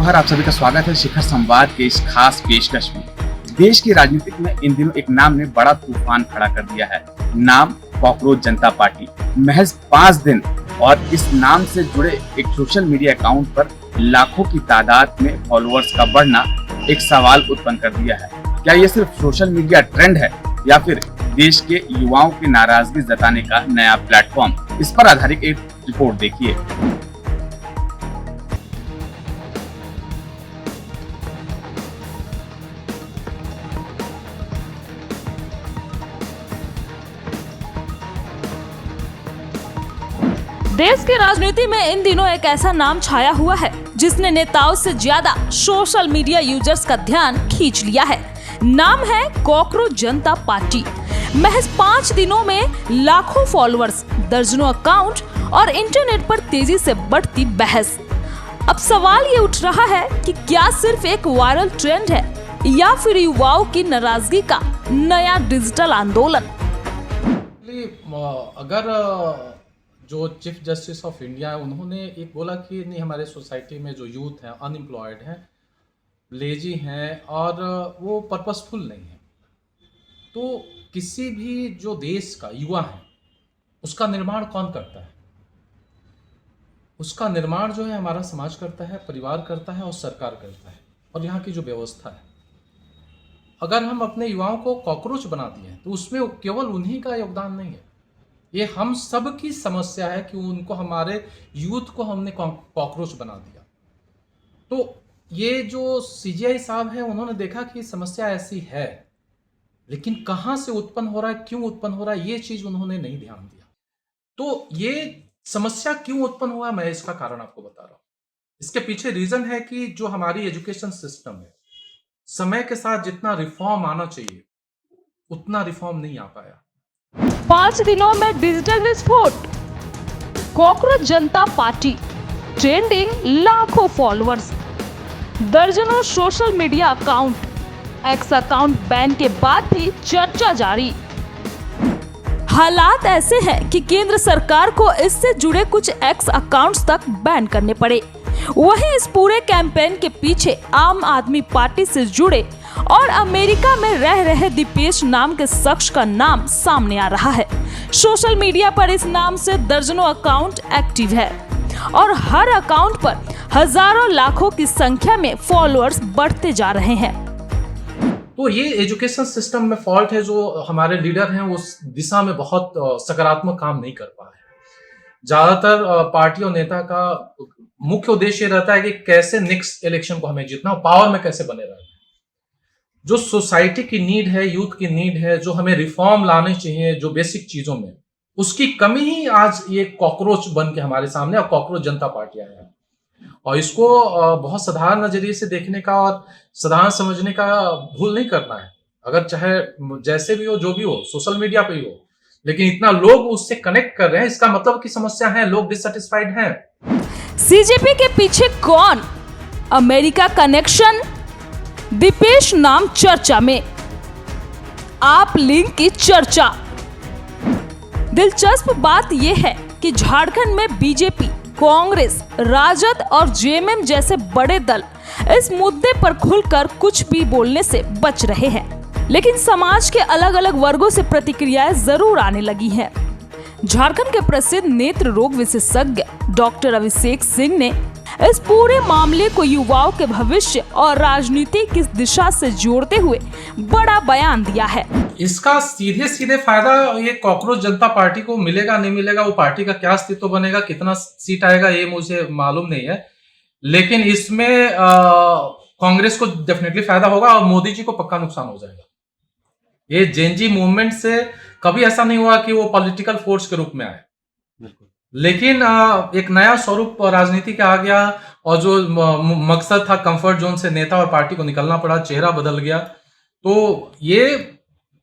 दोपहर आप सभी का स्वागत है शिखर संवाद के इस खास पेशकश में। देश की राजनीति में इन दिनों एक नाम ने बड़ा तूफान खड़ा कर दिया है। नाम कॉकरोच जनता पार्टी। महज 5 दिन और इस नाम से जुड़े एक सोशल मीडिया अकाउंट पर लाखों की तादाद में फॉलोअर्स का बढ़ना एक सवाल उत्पन्न कर दिया है। क्या ये सिर्फ सोशल मीडिया ट्रेंड है या फिर देश के युवाओं की नाराजगी जताने का नया प्लेटफॉर्म? इस पर आधारित एक रिपोर्ट देखिए। देश की राजनीति में इन दिनों एक ऐसा नाम छाया हुआ है जिसने नेताओं से ज्यादा सोशल मीडिया यूजर्स का ध्यान खींच लिया है। नाम है कॉकरोच जनता पार्टी। महज 5 दिनों में लाखों फॉलोअर्स, दर्जनों अकाउंट और इंटरनेट पर तेजी से बढ़ती बहस। अब सवाल ये उठ रहा है कि क्या सिर्फ एक वायरल ट्रेंड है या फिर युवाओं की नाराजगी का नया डिजिटल आंदोलन? अगर जो चीफ जस्टिस ऑफ इंडिया है उन्होंने एक बोला कि नहीं, हमारे सोसाइटी में जो यूथ हैं अनएम्प्लॉयड हैं, लेजी हैं और वो पर्पसफुल नहीं है, तो किसी भी जो देश का युवा है उसका निर्माण कौन करता है? उसका निर्माण जो है हमारा समाज करता है, परिवार करता है और सरकार करता है और यहाँ की जो व्यवस्था है। अगर हम अपने युवाओं को कॉकरोच बना दिए तो उसमें केवल उन्हीं का योगदान नहीं है, ये हम सब की समस्या है कि उनको, हमारे यूथ को हमने कॉकरोच बना दिया। तो ये जो सीजीआई साहब है उन्होंने देखा कि समस्या ऐसी है, लेकिन कहाँ से उत्पन्न हो रहा है, क्यों उत्पन्न हो रहा है, ये चीज उन्होंने नहीं ध्यान दिया। तो ये समस्या क्यों उत्पन्न हुआ, मैं इसका कारण आपको बता रहा हूँ। इसके पीछे रीजन है कि जो हमारी एजुकेशन सिस्टम है, समय के साथ जितना रिफॉर्म आना चाहिए उतना रिफॉर्म नहीं आ पाया। 5 दिनों में डिजिटल विस्फोट। कॉकरोच जनता पार्टी ट्रेंडिंग, लाखों फॉलोअर्स, दर्जनों social media account. X account ban के बाद भी चर्चा जारी। हालात ऐसे हैं कि केंद्र सरकार को इससे जुड़े कुछ एक्स अकाउंट्स तक बैन करने पड़े। वहीं इस पूरे कैंपेन के पीछे आम आदमी पार्टी से जुड़े और अमेरिका में रह रहे दीपेश नाम के शख्स का नाम सामने आ रहा है। सोशल मीडिया पर इस नाम से दर्जनों अकाउंट एक्टिव है और हर अकाउंट पर हजारों लाखों की संख्या में फॉलोअर्स बढ़ते जा रहे हैं। तो ये एजुकेशन सिस्टम में फॉल्ट है, जो हमारे लीडर हैं उस दिशा में बहुत सकारात्मक काम नहीं कर पा रहे हैं। ज्यादातर पार्टी और नेता का मुख्य उद्देश्य रहता है कि कैसे नेक्स्ट इलेक्शन को हमें जीतना, पावर में कैसे बने रहना। जो सोसाइटी की नीड है, यूथ की नीड है, जो हमें रिफॉर्म लाने चाहिए जो बेसिक चीजों में, उसकी कमी ही आज ये कॉकरोच बन के हमारे सामने, और कॉकरोच जनता पार्टी आया है। और इसको बहुत साधारण नजरिए से देखने का और साधारण समझने का भूल नहीं करना है। अगर चाहे जैसे भी हो, जो भी हो, सोशल मीडिया पे ही हो, लेकिन इतना लोग उससे कनेक्ट कर रहे हैं, इसका मतलब की समस्या है, लोग डिससेटिस्फाइड हैं। सीजेपी के पीछे कौन? अमेरिका कनेक्शन, दीपेश नाम चर्चा में, आप लिंक की चर्चा। दिलचस्प बात यह है कि झारखंड में बीजेपी, कांग्रेस, राजद और जेएमएम जैसे बड़े दल इस मुद्दे पर खुलकर कुछ भी बोलने से बच रहे हैं, लेकिन समाज के अलग अलग वर्गों से प्रतिक्रियाएं जरूर आने लगी हैं। झारखंड के प्रसिद्ध नेत्र रोग विशेषज्ञ डॉक्टर अभिषेक सिंह ने इस पूरे मामले को युवाओं के भविष्य और राजनीति की दिशा से जोड़ते हुए बड़ा बयान दिया है। इसका सीधे सीधे फायदा ये कॉकरोच जनता पार्टी को मिलेगा, नहीं मिलेगा, वो पार्टी का क्या अस्तित्व बनेगा, कितना सीट आएगा, ये मुझे मालूम नहीं है, लेकिन इसमें कांग्रेस को डेफिनेटली फायदा होगा और मोदी जी को पक्का नुकसान हो जाएगा। ये जेनजी मूवमेंट से कभी ऐसा नहीं हुआ कि वो पॉलिटिकल फोर्स के रूप में आए, लेकिन एक नया स्वरूप राजनीति का आ गया और जो मकसद था कंफर्ट जोन से नेता और पार्टी को निकलना पड़ा, चेहरा बदल गया। तो ये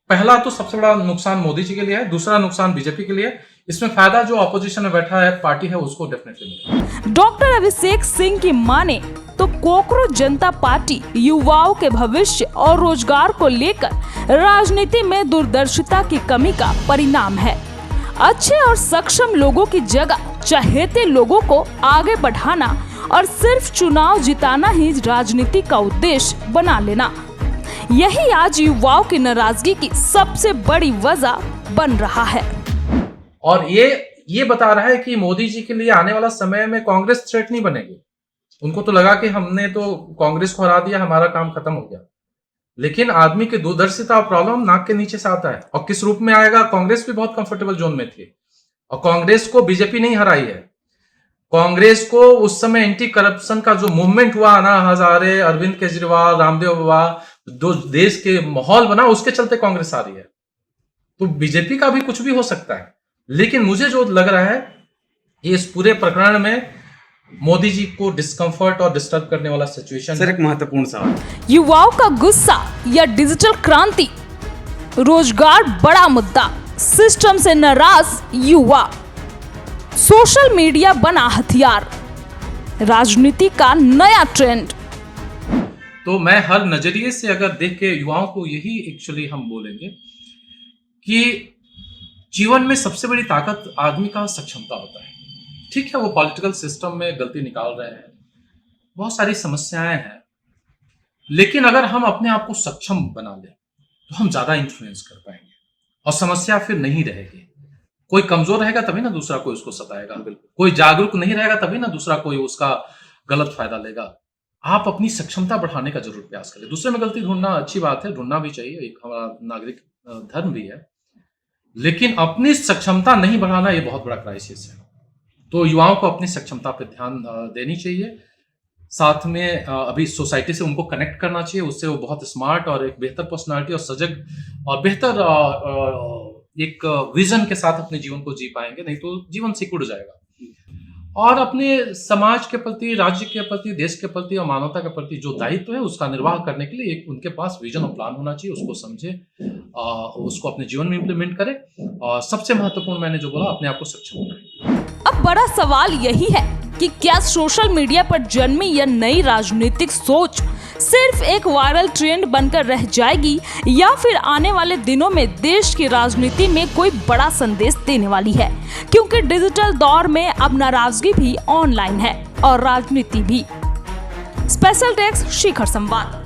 पहला तो सबसे बड़ा नुकसान मोदी जी के लिए है, दूसरा नुकसान बीजेपी के लिए। इसमें फायदा जो अपोजिशन में बैठा है पार्टी है उसको डेफिनेटली मिलेगा। डॉक्टर अभिषेक सिंह की माने तो कॉकरोच जनता पार्टी युवाओं के भविष्य और रोजगार को लेकर राजनीति में दूरदर्शिता की कमी का परिणाम है। अच्छे और सक्षम लोगों की जगह चहेते लोगों को आगे बढ़ाना और सिर्फ चुनाव जिताना ही राजनीति का उद्देश्य बना लेना, यही आज युवाओं की नाराजगी की सबसे बड़ी वजह बन रहा है। और ये बता रहा है कि मोदी जी के लिए आने वाला समय में कांग्रेस थ्रेट नहीं बनेगी। उनको तो लगा कि हमने तो कांग्रेस को हरा दिया, हमारा काम खत्म हो गया। लेकिन आदमी की दूरदर्शिता और प्रॉब्लम नाक के नीचे से आता है। और किस रूप में आएगा? कांग्रेस भी बहुत कंफर्टेबल जोन में थी और कांग्रेस को बीजेपी नहीं हराई है। कांग्रेस को उस समय एंटी करप्शन का जो मूवमेंट हुआ ना, हजारे, अरविंद केजरीवाल, रामदेव बाबा, जो देश के माहौल बना, उसके चलते कांग्रेस आ रही है। तो बीजेपी का भी कुछ भी हो सकता है। लेकिन मुझे जो लग रहा है कि इस पूरे प्रकरण में मोदी जी को डिस्कंफर्ट और डिस्टर्ब करने वाला सिचुएशन। सर, एक महत्वपूर्ण सवाल, युवाओं का गुस्सा या डिजिटल क्रांति? रोजगार बड़ा मुद्दा, सिस्टम से नाराज युवा, सोशल मीडिया बना हथियार, राजनीति का नया ट्रेंड। तो मैं हर नजरिए से अगर देख के युवाओं को यही एक्चुअली हम बोलेंगे कि जीवन में सबसे बड़ी ताकत आदमी का सक्षमता होता है। ठीक है, वो पॉलिटिकल सिस्टम में गलती निकाल रहे हैं, बहुत सारी समस्याएं हैं, लेकिन अगर हम अपने आप को सक्षम बना लें तो हम ज्यादा इन्फ्लुएंस कर पाएंगे और समस्या फिर नहीं रहेगी। कोई कमजोर रहेगा तभी ना दूसरा कोई उसको सताएगा, कोई जागरूक नहीं रहेगा तभी ना दूसरा कोई उसका गलत फायदा लेगा। आप अपनी सक्षमता बढ़ाने का जरूर प्रयास करें। दूसरे में गलती ढूंढना अच्छी बात है, ढूंढना भी चाहिए, एक हमारा नागरिक धर्म भी है, लेकिन अपनी सक्षमता नहीं बढ़ाना ये बहुत बड़ा क्राइसिस है। तो युवाओं को अपनी सक्षमता पर ध्यान देनी चाहिए। साथ में अभी सोसाइटी से उनको कनेक्ट करना चाहिए, उससे वो बहुत स्मार्ट और एक बेहतर पर्सनालिटी और सजग और बेहतर एक विजन के साथ अपने जीवन को जी पाएंगे, नहीं तो जीवन सिकुड़ जाएगा। और अपने समाज के प्रति, राज्य के प्रति, देश के प्रति और मानवता के प्रति जो दायित्व है उसका निर्वाह करने के लिए एक उनके पास विजन और प्लान होना चाहिए। उसको समझे, उसको अपने जीवन में इंप्लीमेंट करे और सबसे महत्वपूर्ण मैंने जो बोला, अपने आप को सक्षम बनाए। अब बड़ा सवाल यही है कि क्या सोशल मीडिया पर जन्मी यह नई राजनीतिक सोच सिर्फ एक वायरल ट्रेंड बनकर रह जाएगी या फिर आने वाले दिनों में देश की राजनीति में कोई बड़ा संदेश देने वाली है? क्योंकि डिजिटल दौर में अब नाराजगी भी ऑनलाइन है और राजनीति भी। स्पेशल डेस्क शिखर संवाद।